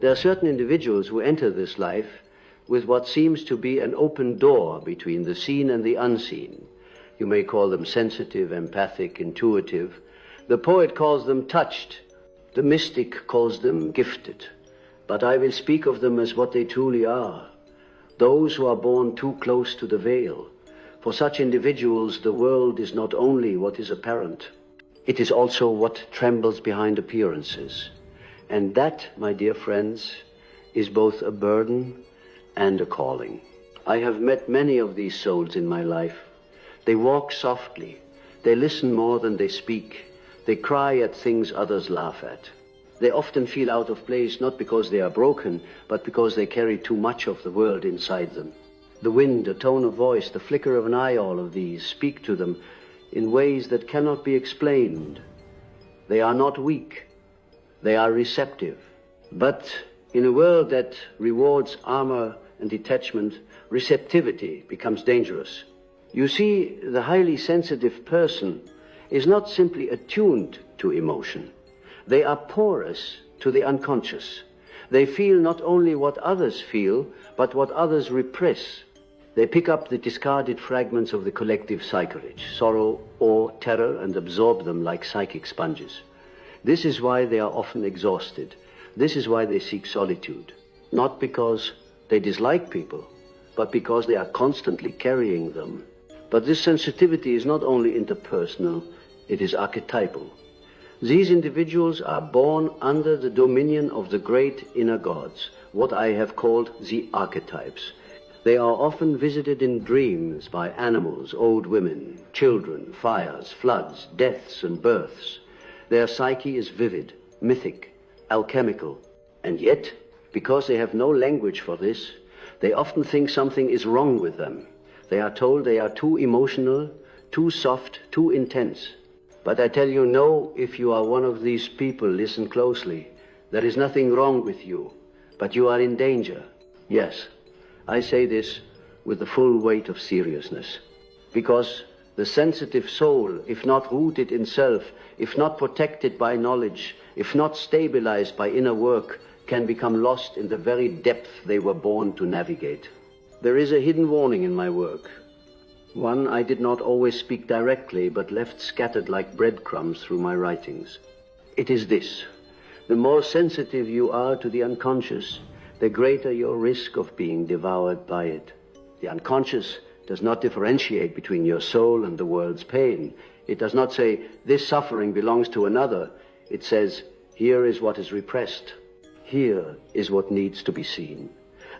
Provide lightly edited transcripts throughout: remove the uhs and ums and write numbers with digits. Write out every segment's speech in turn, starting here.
There are certain individuals who enter this life with what seems to be an open door between the seen and the unseen. You may call them sensitive, empathic, intuitive. The poet calls them touched. The mystic calls them gifted. But I will speak of them as what they truly are, those who are born too close to the veil. For such individuals, the world is not only what is apparent, it is also what trembles behind appearances. And that, my dear friends, is both a burden and a calling. I have met many of these souls in my life. They walk softly. They listen more than they speak. They cry at things others laugh at. They often feel out of place, not because they are broken, but because they carry too much of the world inside them. The wind, a tone of voice, the flicker of an eye, all of these speak to them in ways that cannot be explained. They are not weak. They are receptive. But in a world that rewards armor and detachment, receptivity becomes dangerous. You see, the highly sensitive person is not simply attuned to emotion. They are porous to the unconscious. They feel not only what others feel, but what others repress. They pick up the discarded fragments of the collective psychology, sorrow, awe, terror, and absorb them like psychic sponges. This is why they are often exhausted. This is why they seek solitude. Not because they dislike people, but because they are constantly carrying them. But this sensitivity is not only interpersonal, it is archetypal. These individuals are born under the dominion of the great inner gods, what I have called the archetypes. They are often visited in dreams by animals, old women, children, fires, floods, deaths, and births. Their psyche is vivid, mythic, alchemical, and yet, because they have no language for this, they often think something is wrong with them. They are told they are too emotional, too soft, too intense. But I tell you, no, if you are one of these people, listen closely. There is nothing wrong with you, but you are in danger. Yes, I say this with the full weight of seriousness, because the sensitive soul, if not rooted in self, if not protected by knowledge, if not stabilized by inner work, can become lost in the very depth they were born to navigate. There is a hidden warning in my work, one I did not always speak directly, but left scattered like breadcrumbs through my writings. It is this: the more sensitive you are to the unconscious, the greater your risk of being devoured by it. The unconscious does not differentiate between your soul and the world's pain. It does not say, this suffering belongs to another. It says, here is what is repressed. Here is what needs to be seen.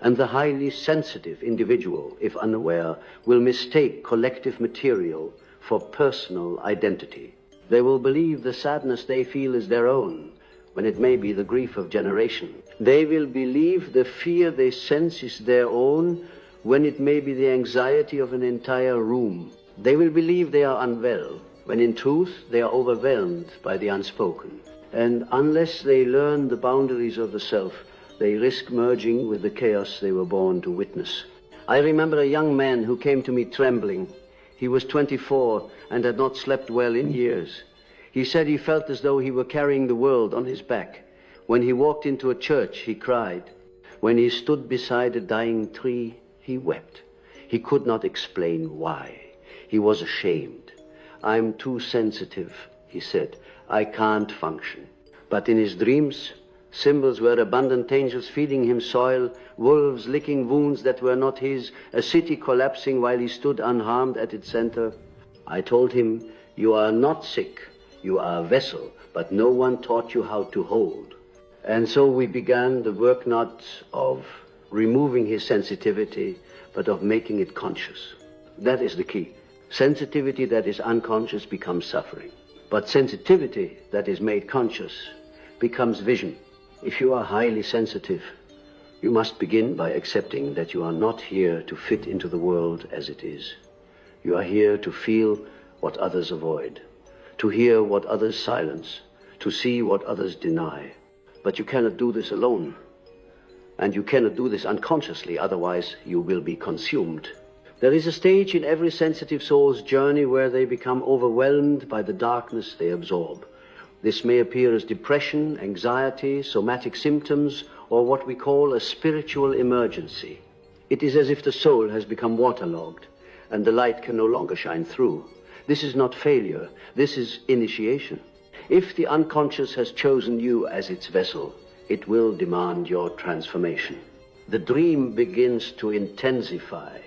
And the highly sensitive individual, if unaware, will mistake collective material for personal identity. They will believe the sadness they feel is their own, when it may be the grief of generation. They will believe the fear they sense is their own, when it may be the anxiety of an entire room. They will believe they are unwell, when in truth they are overwhelmed by the unspoken. And unless they learn the boundaries of the self, they risk merging with the chaos they were born to witness. I remember a young man who came to me trembling. He was 24 and had not slept well in years. He said he felt as though he were carrying the world on his back. When he walked into a church, he cried. When he stood beside a dying tree, he wept. He could not explain why. He was ashamed. I'm too sensitive, he said. I can't function. But in his dreams, symbols were abundant angels feeding him soil, wolves licking wounds that were not his, a city collapsing while he stood unharmed at its center. I told him, you are not sick, you are a vessel, but no one taught you how to hold. And so we began the work not of removing his sensitivity, but of making it conscious. That is the key. Sensitivity that is unconscious becomes suffering. But sensitivity that is made conscious becomes vision. If you are highly sensitive, you must begin by accepting that you are not here to fit into the world as it is. You are here to feel what others avoid, to hear what others silence, to see what others deny. But you cannot do this alone. And you cannot do this unconsciously, otherwise you will be consumed. There is a stage in every sensitive soul's journey where they become overwhelmed by the darkness they absorb, This may appear as depression, anxiety, somatic symptoms, or what we call a spiritual emergency. It is as if the soul has become waterlogged and the light can no longer shine through. This is not failure, this is initiation. If the unconscious has chosen you as its vessel, it will demand your transformation. The dream begins to intensify.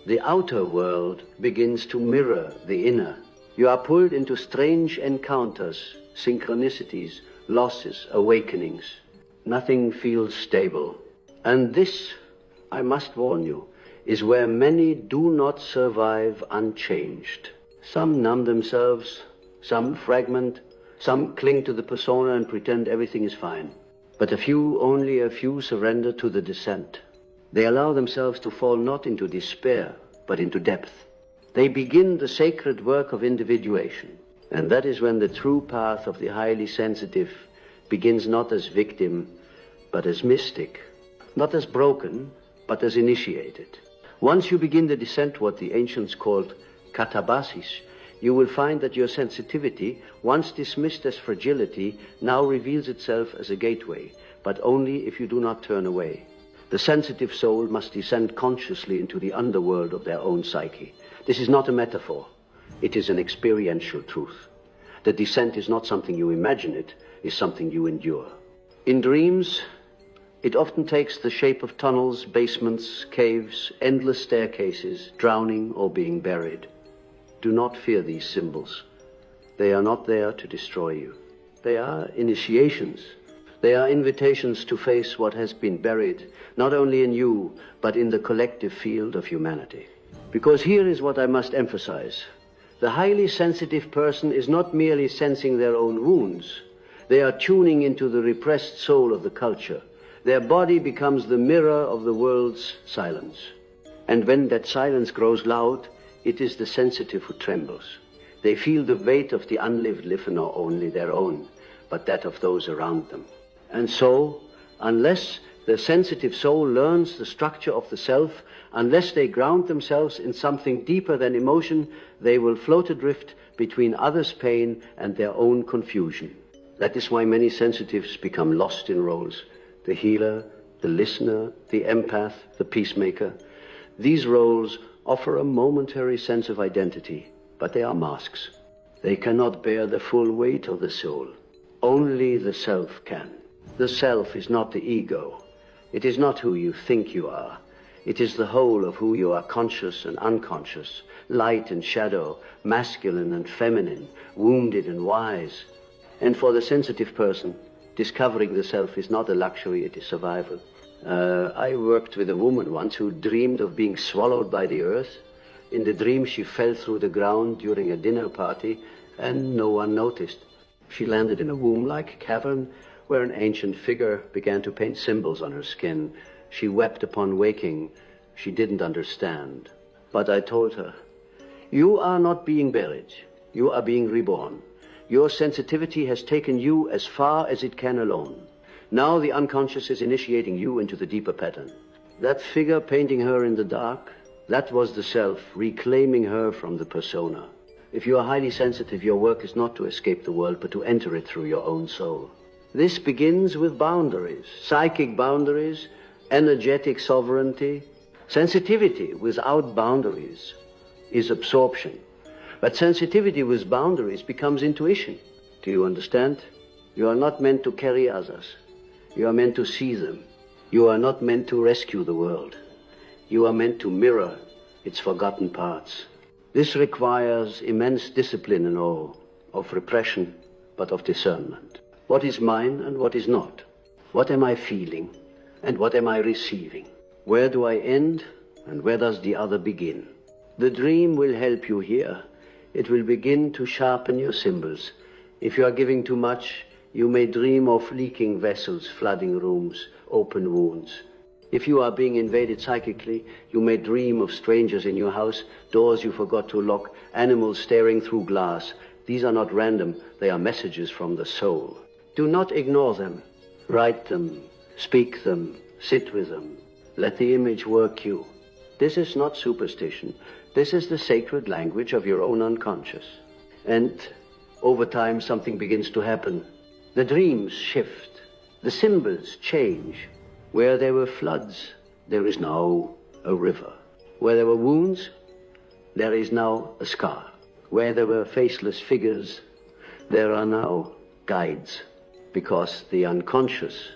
The outer world begins to mirror the inner. You are pulled into strange encounters, synchronicities, losses, awakenings. Nothing feels stable. And this, I must warn you, is where many do not survive unchanged. Some numb themselves, some fragment, some cling to the persona and pretend everything is fine. But only a few surrender to the descent. They allow themselves to fall not into despair, but into depth. They begin the sacred work of individuation. And that is when the true path of the highly sensitive begins not as victim, but as mystic. Not as broken, but as initiated. Once you begin the descent, what the ancients called katabasis, you will find that your sensitivity, once dismissed as fragility, now reveals itself as a gateway, but only if you do not turn away. The sensitive soul must descend consciously into the underworld of their own psyche. This is not a metaphor. It is an experiential truth. The descent is not something you imagine, it is something you endure. In dreams, it often takes the shape of tunnels, basements, caves, endless staircases, drowning or being buried. Do not fear these symbols. They are not there to destroy you. They are initiations. They are invitations to face what has been buried, not only in you, but in the collective field of humanity. Because here is what I must emphasize. The highly sensitive person is not merely sensing their own wounds. They are tuning into the repressed soul of the culture. Their body becomes the mirror of the world's silence. And when that silence grows loud, it is the sensitive who trembles. They feel the weight of the unlived life, not only their own, but that of those around them. And so, unless the sensitive soul learns the structure of the self, unless they ground themselves in something deeper than emotion, they will float adrift between others' pain and their own confusion. That is why many sensitives become lost in roles. The healer, the listener, the empath, the peacemaker. These roles offer a momentary sense of identity, but they are masks. They cannot bear the full weight of the soul. Only the self can. The self is not the ego. It is not who you think you are. It is the whole of who you are, conscious and unconscious, light and shadow, masculine and feminine, wounded and wise. And for the sensitive person, discovering the self is not a luxury, it is survival. I worked with a woman once who dreamed of being swallowed by the earth. In the dream, she fell through the ground during a dinner party, and no one noticed. She landed in a womb-like cavern where an ancient figure began to paint symbols on her skin. She wept upon waking. She didn't understand. But I told her, you are not being buried. You are being reborn. Your sensitivity has taken you as far as it can alone. Now the unconscious is initiating you into the deeper pattern. That figure painting her in the dark, that was the self, reclaiming her from the persona. If you are highly sensitive, your work is not to escape the world, but to enter it through your own soul. This begins with boundaries, psychic boundaries, energetic sovereignty. Sensitivity without boundaries is absorption. But sensitivity with boundaries becomes intuition. Do you understand? You are not meant to carry others. You are meant to see them. You are not meant to rescue the world. You are meant to mirror its forgotten parts. This requires immense discipline and awe, of repression, but of discernment. What is mine and what is not? What am I feeling and what am I receiving? Where do I end and where does the other begin? The dream will help you here. It will begin to sharpen your symbols. If you are giving too much, you may dream of leaking vessels, flooding rooms, open wounds. If you are being invaded psychically, you may dream of strangers in your house, doors you forgot to lock, animals staring through glass. These are not random, they are messages from the soul. Do not ignore them. Write them, speak them, sit with them. Let the image work you. This is not superstition. This is the sacred language of your own unconscious. And over time something begins to happen. The dreams shift. The symbols change. Where there were floods, there is now a river. Where there were wounds, there is now a scar. Where there were faceless figures, there are now guides. Because the unconscious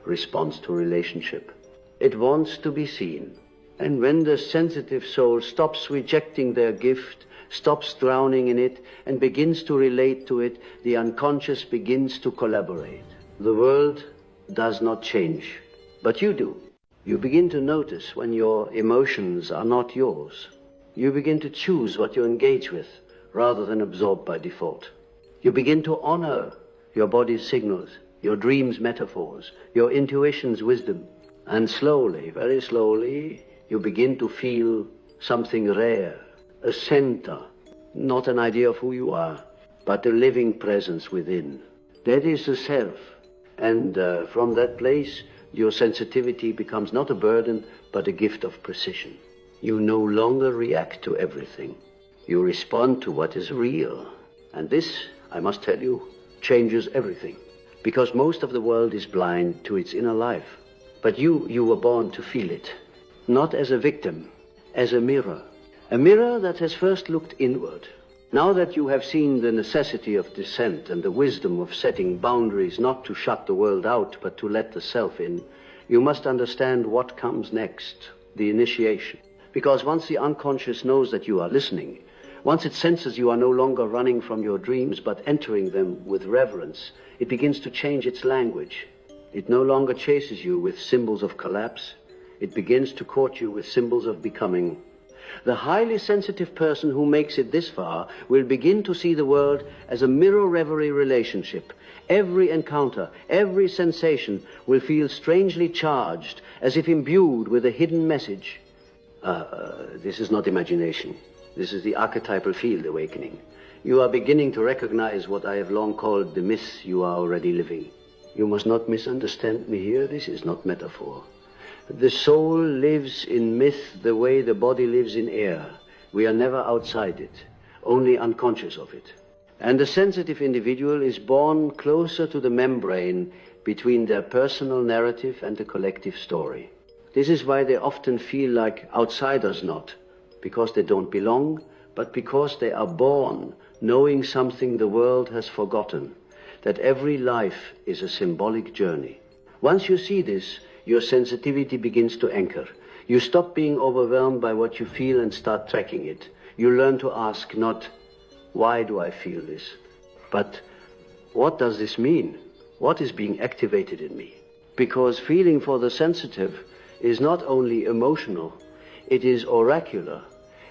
responds to relationship. It wants to be seen. And when the sensitive soul stops rejecting their gift, stops drowning in it, and begins to relate to it, the unconscious begins to collaborate. The world does not change, but you do. You begin to notice when your emotions are not yours. You begin to choose what you engage with, rather than absorbed by default. You begin to honor your body's signals, your dreams' metaphors, your intuition's wisdom. And slowly, very slowly, you begin to feel something rare, a center, not an idea of who you are, but a living presence within. That is the self. And from that place, your sensitivity becomes not a burden, but a gift of precision. You no longer react to everything. You respond to what is real. And this, I must tell you, changes everything. Because most of the world is blind to its inner life. But you were born to feel it. Not as a victim, as a mirror. A mirror that has first looked inward. Now that you have seen the necessity of dissent and the wisdom of setting boundaries not to shut the world out, but to let the self in, you must understand what comes next, the initiation. Because once the unconscious knows that you are listening, once it senses you are no longer running from your dreams, but entering them with reverence, it begins to change its language. It no longer chases you with symbols of collapse. It begins to court you with symbols of becoming. The highly sensitive person who makes it this far will begin to see the world as a mirror reverie relationship. Every encounter, every sensation will feel strangely charged, as if imbued with a hidden message. This is not imagination. This is the archetypal field awakening. You are beginning to recognize what I have long called the myth you are already living. You must not misunderstand me here. This is not metaphor. The soul lives in myth the way the body lives in air. We are never outside it, only unconscious of it. And the sensitive individual is born closer to the membrane between their personal narrative and the collective story. This is why they often feel like outsiders, not because they don't belong, but because they are born knowing something the world has forgotten, that every life is a symbolic journey. Once you see this, your sensitivity begins to anchor. You stop being overwhelmed by what you feel and start tracking it. You learn to ask not, why do I feel this? But what does this mean? What is being activated in me? Because feeling for the sensitive is not only emotional, it is oracular.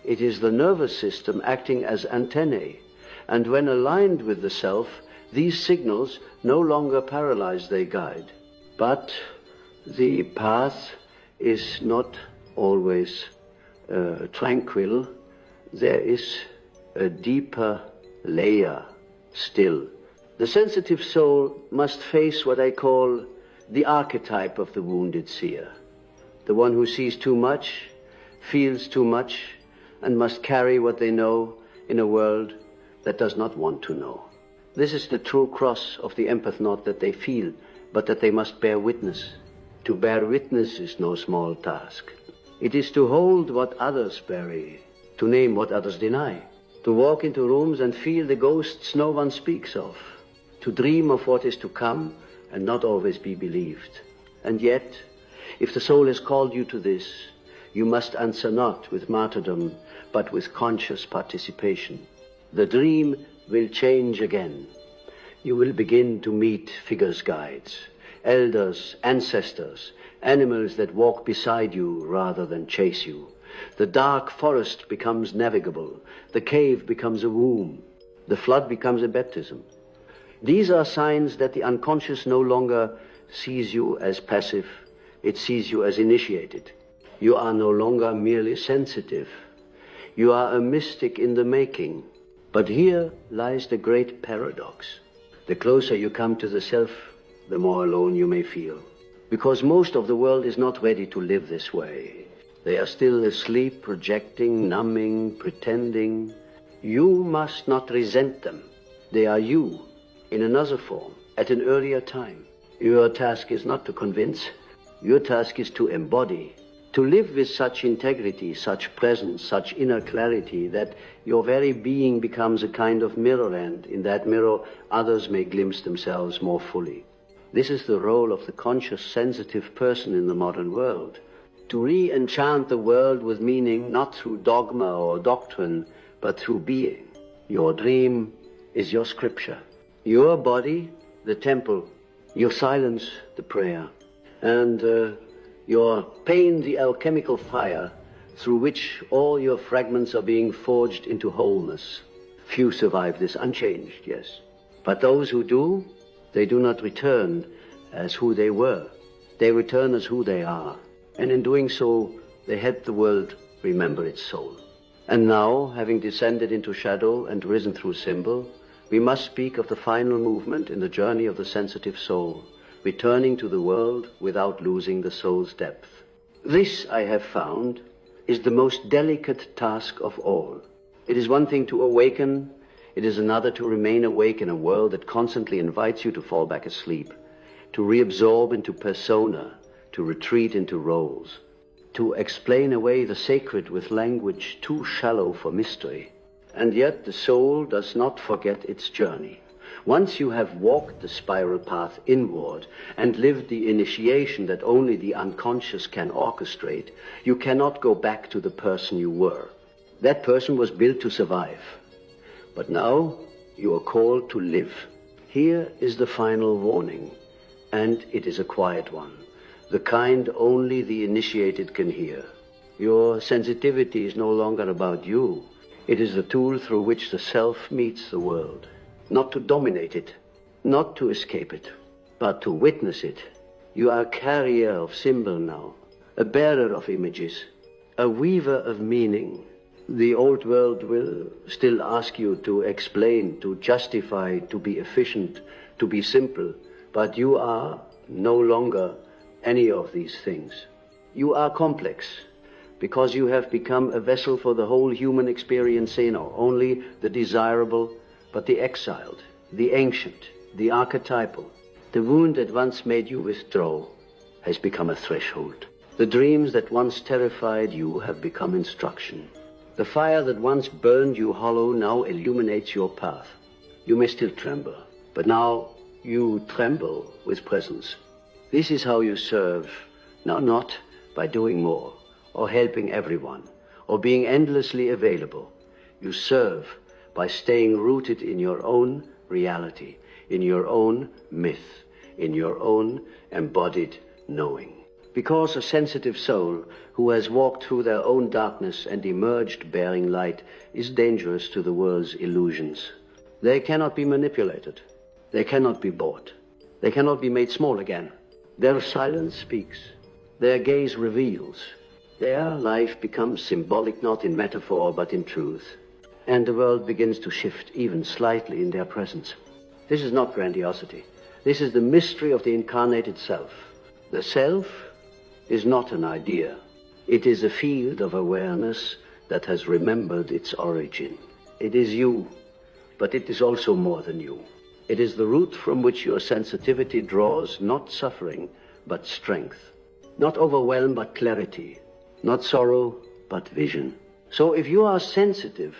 It is the nervous system acting as antennae. And when aligned with the self, these signals no longer paralyze, they guide. But the path is not always tranquil. There is a deeper layer still. The sensitive soul must face what I call the archetype of the wounded seer. The one who sees too much, feels too much, and must carry what they know in a world that does not want to know. This is the true cross of the empath, not that they feel, but that they must bear witness. To bear witness is no small task. It is to hold what others bury, to name what others deny, to walk into rooms and feel the ghosts no one speaks of, to dream of what is to come and not always be believed. And yet, if the soul has called you to this, you must answer not with martyrdom, but with conscious participation. The dream will change again. You will begin to meet figures, guides, elders, ancestors, animals that walk beside you rather than chase you. The dark forest becomes navigable. The cave becomes a womb. The flood becomes a baptism. These are signs that the unconscious no longer sees you as passive. It sees you as initiated. You are no longer merely sensitive. You are a mystic in the making. But here lies the great paradox. The closer you come to the self, the more alone you may feel. Because most of the world is not ready to live this way. They are still asleep, projecting, numbing, pretending. You must not resent them. They are you in another form, at an earlier time. Your task is not to convince. Your task is to embody, to live with such integrity, such presence, such inner clarity that your very being becomes a kind of mirror, and in that mirror others may glimpse themselves more fully. This is the role of the conscious, sensitive person in the modern world. To re-enchant the world with meaning, not through dogma or doctrine, but through being. Your dream is your scripture. Your body, the temple. Your silence, the prayer. And your pain, the alchemical fire through which all your fragments are being forged into wholeness. Few survive this unchanged, yes. But those who do, they do not return as who they were. They return as who they are. And in doing so, they help the world remember its soul. And now, having descended into shadow and risen through symbol, we must speak of the final movement in the journey of the sensitive soul, returning to the world without losing the soul's depth. This, I have found, is the most delicate task of all. It is one thing to awaken, it is another to remain awake in a world that constantly invites you to fall back asleep, to reabsorb into persona, to retreat into roles, to explain away the sacred with language too shallow for mystery. And yet the soul does not forget its journey. Once you have walked the spiral path inward and lived the initiation that only the unconscious can orchestrate, you cannot go back to the person you were. That person was built to survive. But now you are called to live. Here is the final warning, and it is a quiet one, the kind only the initiated can hear. Your sensitivity is no longer about you. It is the tool through which the self meets the world. Not to dominate it, not to escape it, but to witness it. You are a carrier of symbol now, a bearer of images, a weaver of meaning. The old world will still ask you to explain, to justify, to be efficient, to be simple, but you are no longer any of these things. You are complex, because you have become a vessel for the whole human experience, not only the desirable, but the exiled, the ancient, the archetypal. The wound that once made you withdraw has become a threshold. The dreams that once terrified you have become instruction. The fire that once burned you hollow now illuminates your path. You may still tremble, but now you tremble with presence. This is how you serve, now not by doing more, or helping everyone, or being endlessly available. You serve by staying rooted in your own reality, in your own myth, in your own embodied knowing. Because a sensitive soul who has walked through their own darkness and emerged bearing light is dangerous to the world's illusions. They cannot be manipulated. They cannot be bought. They cannot be made small again. Their silence speaks. Their gaze reveals. Their life becomes symbolic not in metaphor but in truth. And the world begins to shift even slightly in their presence. This is not grandiosity. This is the mystery of the incarnated self. The self is not an idea. It is a field of awareness that has remembered its origin. It is you, but it is also more than you. It is the root from which your sensitivity draws not suffering, but strength. Not overwhelm, but clarity. Not sorrow, but vision. So if you are sensitive,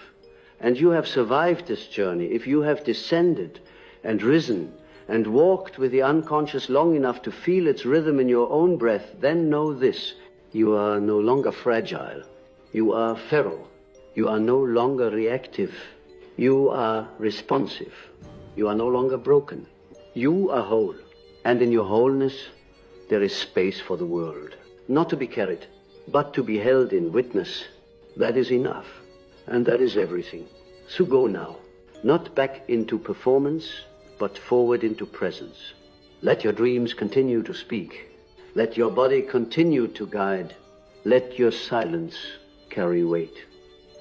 and you have survived this journey, if you have descended and risen and walked with the unconscious long enough to feel its rhythm in your own breath, then know this: you are no longer fragile. You are feral. You are no longer reactive. You are responsive. You are no longer broken. You are whole. And in your wholeness, there is space for the world. Not to be carried, but to be held in witness. That is enough. And that is everything. So go now, not back into performance, but forward into presence. Let your dreams continue to speak. Let your body continue to guide. Let your silence carry weight.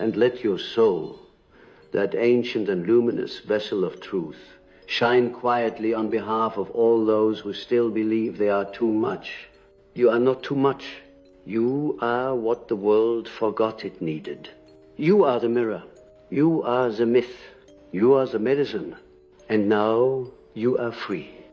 And let your soul, that ancient and luminous vessel of truth, shine quietly on behalf of all those who still believe they are too much. You are not too much. You are what the world forgot it needed. You are the mirror. You are the myth. You are the medicine. And now you are free.